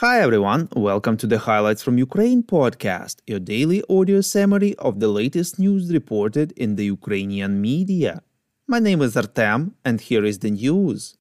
Hi everyone, welcome to the Highlights from Ukraine podcast, your daily audio summary of the latest news reported in the Ukrainian media. My name is Artem, and here is the news.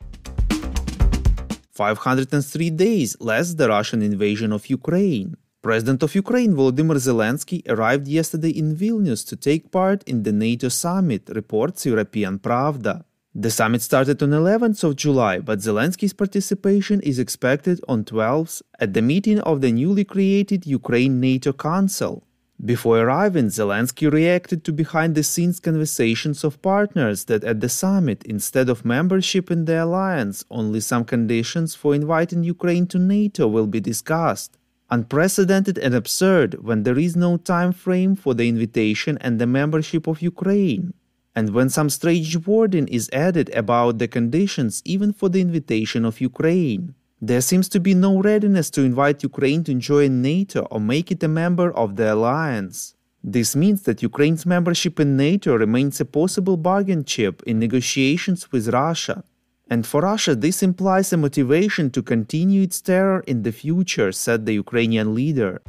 503 days less the Russian invasion of Ukraine. President of Ukraine Volodymyr Zelensky arrived yesterday in Vilnius to take part in the NATO summit, reports European Pravda. The summit started on 11th of July, but Zelensky's participation is expected on 12th at the meeting of the newly created Ukraine-NATO Council. Before arriving, Zelensky reacted to behind-the-scenes conversations of partners that at the summit, instead of membership in the alliance, only some conditions for inviting Ukraine to NATO will be discussed. Unprecedented and absurd when there is no time frame for the invitation and the membership of Ukraine. And when some strange wording is added about the conditions even for the invitation of Ukraine. There seems to be no readiness to invite Ukraine to join NATO or make it a member of the alliance. This means that Ukraine's membership in NATO remains a possible bargain chip in negotiations with Russia. And for Russia, this implies a motivation to continue its terror in the future, said the Ukrainian leader.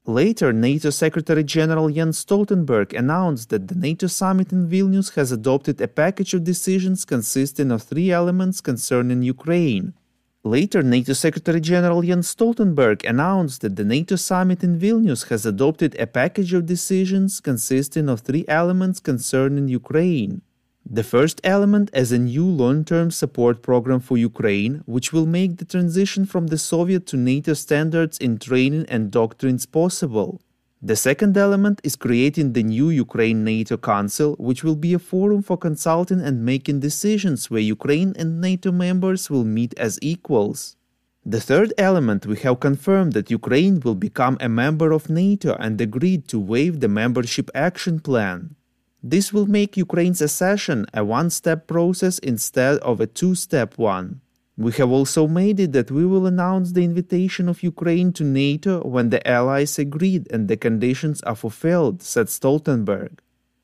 Later, NATO Secretary General Jens Stoltenberg announced that the NATO summit in Vilnius has adopted a package of decisions consisting of 3 elements concerning Ukraine. Later, NATO Secretary General Jens Stoltenberg announced that the NATO summit in Vilnius has adopted a package of decisions consisting of 3 elements concerning Ukraine. The first element is a new long-term support program for Ukraine, which will make the transition from the Soviet to NATO standards in training and doctrines possible. The second element is creating the new Ukraine-NATO Council, which will be a forum for consulting and making decisions where Ukraine and NATO members will meet as equals. The third element, we have confirmed that Ukraine will become a member of NATO and agreed to waive the membership action plan. This will make Ukraine's accession a one-step process instead of a two-step one. We have also made it that we will announce the invitation of Ukraine to NATO when the allies agreed and the conditions are fulfilled, said Stoltenberg.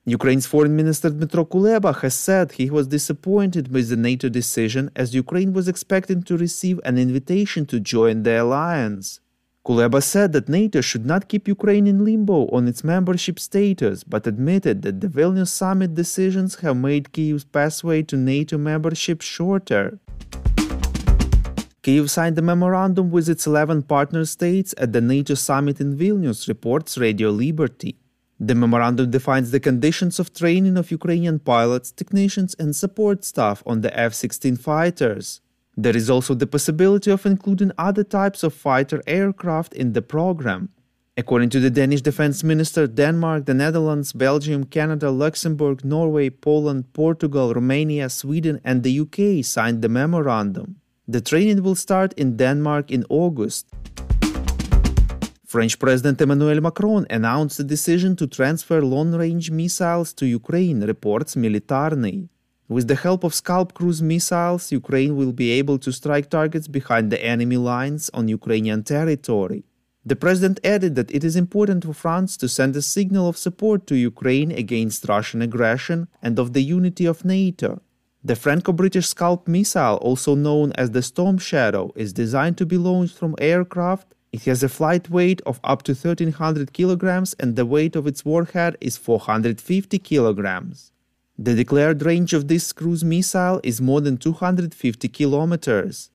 Ukraine's Foreign Minister Dmytro Kuleba has said he was disappointed with the NATO decision as Ukraine was expecting to receive an invitation to join the alliance. Kuleba said that NATO should not keep Ukraine in limbo on its membership status, but admitted that the Vilnius summit decisions have made Kyiv's pathway to NATO membership shorter. Kyiv signed a memorandum with its 11 partner states at the NATO summit in Vilnius, reports Radio Liberty. The memorandum defines the conditions of training of Ukrainian pilots, technicians and support staff on the F-16 fighters. There is also the possibility of including other types of fighter aircraft in the program. According to the Danish Defense Minister, Denmark, the Netherlands, Belgium, Canada, Luxembourg, Norway, Poland, Portugal, Romania, Sweden and the UK signed the memorandum. The training will start in Denmark in August. French President Emmanuel Macron announced the decision to transfer long-range missiles to Ukraine, reports Militarny. With the help of Scalp cruise missiles, Ukraine will be able to strike targets behind the enemy lines on Ukrainian territory. The president added that it is important for France to send a signal of support to Ukraine against Russian aggression and of the unity of NATO. The Franco-British Scalp missile, also known as the Storm Shadow, is designed to be launched from aircraft. It has a flight weight of up to 1,300 kilograms and the weight of its warhead is 450 kilograms. The declared range of this cruise missile is more than 250 kilometers.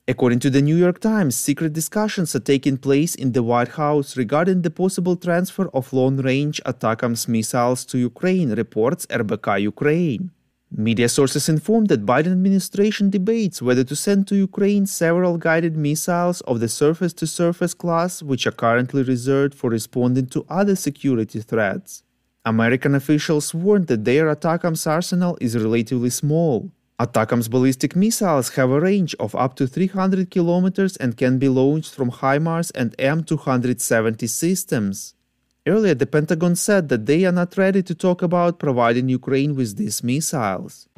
According to the New York Times, secret discussions are taking place in the White House regarding the possible transfer of long-range ATACMS missiles to Ukraine, reports RBK Ukraine. Media sources informed that Biden administration debates whether to send to Ukraine several guided missiles of the surface-to-surface class, which are currently reserved for responding to other security threats. American officials warned that their ATACMS arsenal is relatively small. ATACMS ballistic missiles have a range of up to 300 kilometers and can be launched from HIMARS and M270 systems. Earlier, the Pentagon said that they are not ready to talk about providing Ukraine with these missiles.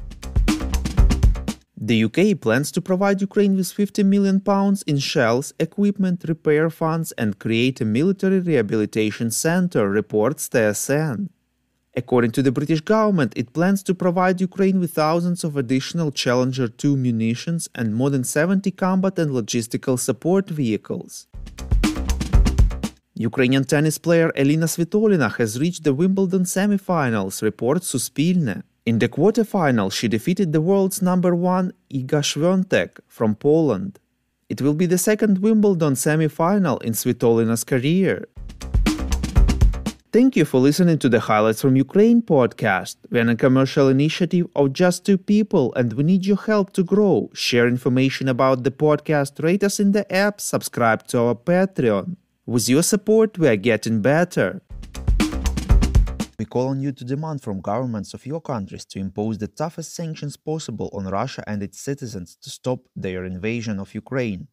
The UK plans to provide Ukraine with £50 million in shells, equipment, repair funds and create a military rehabilitation center, reports TSN. According to the British government, it plans to provide Ukraine with thousands of additional Challenger 2 munitions and more than 70 combat and logistical support vehicles. Ukrainian tennis player Elina Svitolina has reached the Wimbledon semi-finals, reports Suspilne. In the quarterfinal, she defeated the world's number 1 Iga Świątek from Poland. It will be the second Wimbledon semi-final in Svitolina's career. Thank you for listening to the Highlights from Ukraine podcast. We're a commercial initiative of just 2 people and we need your help to grow. Share information about the podcast, rate us in the app, subscribe to our Patreon. With your support, we are getting better. We call on you to demand from governments of your countries to impose the toughest sanctions possible on Russia and its citizens to stop their invasion of Ukraine.